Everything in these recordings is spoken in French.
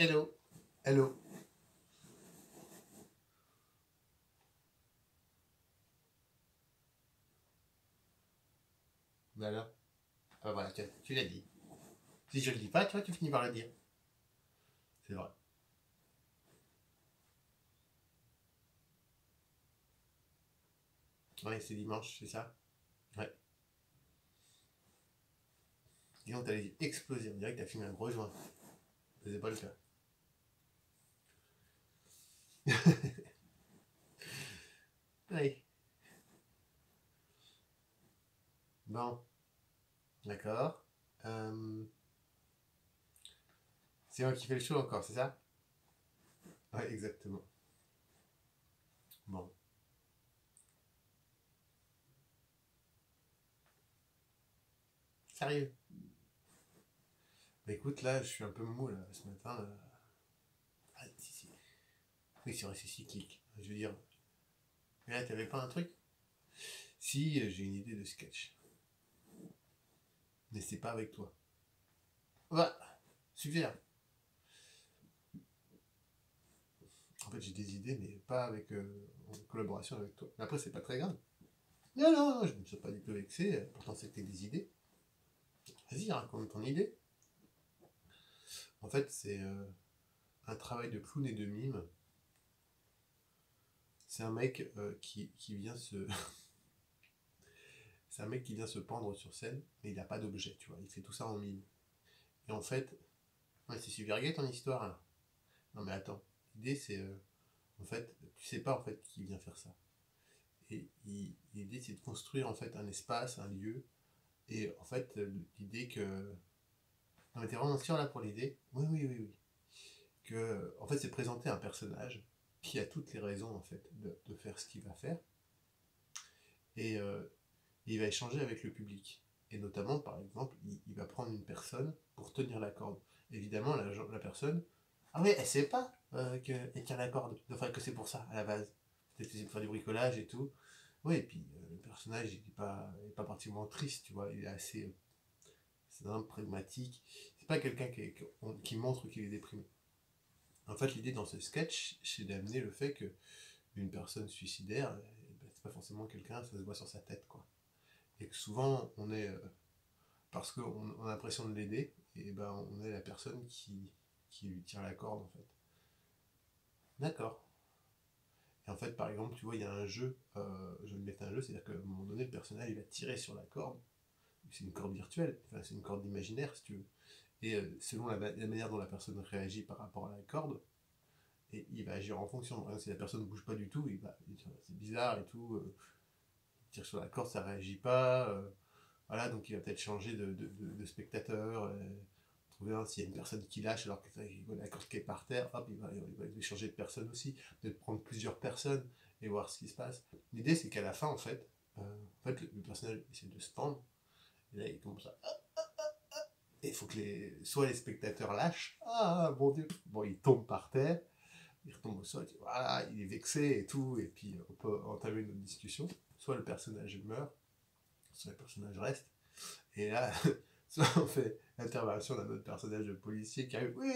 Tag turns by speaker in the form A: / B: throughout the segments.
A: Hello. Hello. Ben alors. Ah voilà, tu l'as dit. Si je le dis pas, toi, tu finis par le dire. C'est vrai. Ouais, c'est dimanche, c'est ça. Ouais. Et donc, t'allais exploser. On dirait que t'as fumé un gros joint. C'est pas le cas. Oui. Bon, d'accord. Euh, c'est moi qui fais le show encore, c'est ça? Ouais, exactement. Bon. Sérieux. Bah écoute, là, je suis un peu mou, là, ce matin. Ah, si, si. Oui, c'est vrai, c'est cyclique. Je veux dire. Mais là, t'avais pas un truc? Si, j'ai une idée de sketch. Mais c'est pas avec toi. Ouais, super. En fait, j'ai des idées, mais pas avec, en collaboration avec toi. Mais après, c'est pas très grave. Non, non, non, je ne me suis pas du tout vexé. Pourtant, c'était des idées. Vas-y, raconte ton idée. En fait, c'est un travail de clown et de mime. C'est un mec qui vient se. C'est un mec qui vient se pendre sur scène, mais il n'a pas d'objet, tu vois. Il fait tout ça en mime. Et en fait, ouais, c'est super gay ton histoire là. Non mais attends, l'idée c'est, en fait, tu sais pas en fait qui vient faire ça. Et l'idée c'est de construire en fait un espace, un lieu. Et en fait, l'idée que. Non mais t'es vraiment sûr là pour l'idée? Oui, oui, oui, oui. Que, en fait, c'est présenter un personnage qui a toutes les raisons en fait de faire ce qu'il va faire. Et il va échanger avec le public. Et notamment, par exemple, il va prendre une personne pour tenir la corde. Évidemment, la personne, ah oui, elle sait pas qu'elle tient la corde. Enfin, que c'est pour ça, à la base. Peut-être qu'il faire du bricolage et tout. Oui, et puis le personnage, il est pas particulièrement triste, tu vois. Il est assez simple, pragmatique. C'est pas quelqu'un qui montre qu'il est déprimé. En fait, l'idée dans ce sketch, c'est d'amener le fait que une personne suicidaire, ben, c'est pas forcément quelqu'un, ça se voit sur sa tête, quoi. Et que souvent, on est parce qu'on a l'impression de l'aider, et ben on est la personne qui lui tire la corde en fait. D'accord. Et en fait, par exemple, tu vois, il y a un jeu, je vais mettre un jeu, c'est-à-dire qu'à un moment donné, le personnage il va tirer sur la corde, c'est une corde virtuelle, enfin c'est une corde imaginaire si tu veux. Et selon la manière dont la personne réagit par rapport à la corde, et il va agir en fonction. Par exemple, si la personne ne bouge pas du tout, il va dire c'est bizarre et tout, il tire sur la corde, ça réagit pas. Voilà, donc il va peut-être changer de spectateur, trouver s'il y a une personne qui lâche alors que la corde qui est par terre, hop, il va changer de personne aussi, peut-être prendre plusieurs personnes et voir ce qui se passe. L'idée c'est qu'à la fin en fait le personnage essaie de se pendre, et là il commence à. Et il faut que soit les spectateurs lâchent, ah mon dieu, bon il tombe par terre, il retombe au sol, voilà, il est vexé et tout, et puis on peut entamer une autre discussion. Soit le personnage meurt, soit le personnage reste, et là, soit on fait l'intervention d'un autre personnage de policier qui arrive, oui,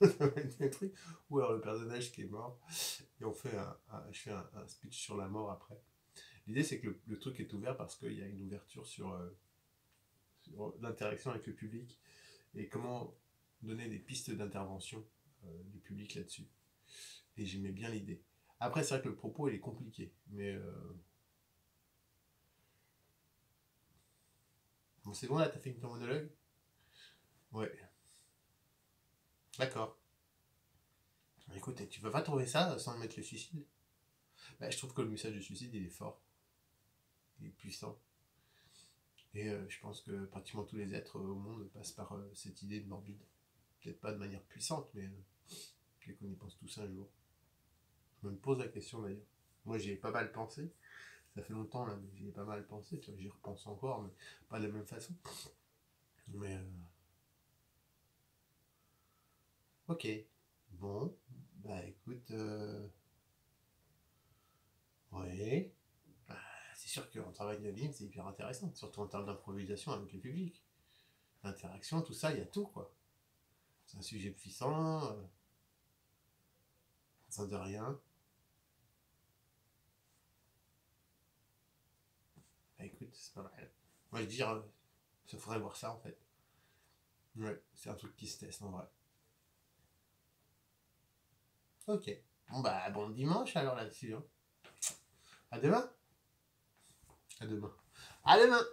A: un truc, ou alors le personnage qui est mort, et on fait je fais un speech sur la mort après. L'idée c'est que le truc est ouvert parce qu'il y a une ouverture sur l'interaction avec le public et comment donner des pistes d'intervention du public là-dessus. Et j'aimais bien l'idée. Après, c'est vrai que le propos il est compliqué, mais bon, c'est bon là, t'as fait ton monologue? Ouais, d'accord. Écoute, tu peux pas trouver ça sans mettre le suicide? Bah, je trouve que le message du suicide, il est fort, il est puissant. Et je pense que pratiquement tous les êtres au monde passent par cette idée de morbide. Peut-être pas de manière puissante, mais peut-être qu'on y pense tous un jour. Je me pose la question d'ailleurs. Moi, j'y ai pas mal pensé. Ça fait longtemps là, mais j'y ai pas mal pensé. Tu vois, j'y repense encore, mais pas de la même façon. Mais ok. Bon, bah écoute, ouais. Bah, c'est sûr qu'en travail de ligne, c'est hyper intéressant, surtout en termes d'improvisation avec le public. L'interaction, tout ça, il y a tout quoi. C'est un sujet puissant, ça de rien. Bah, écoute, c'est pas mal. Moi, je dis, ça faudrait voir ça en fait. Ouais, c'est un truc qui se teste en vrai. Ok. Bon, bah, bon dimanche alors là-dessus. Hein. À demain. À demain. À demain.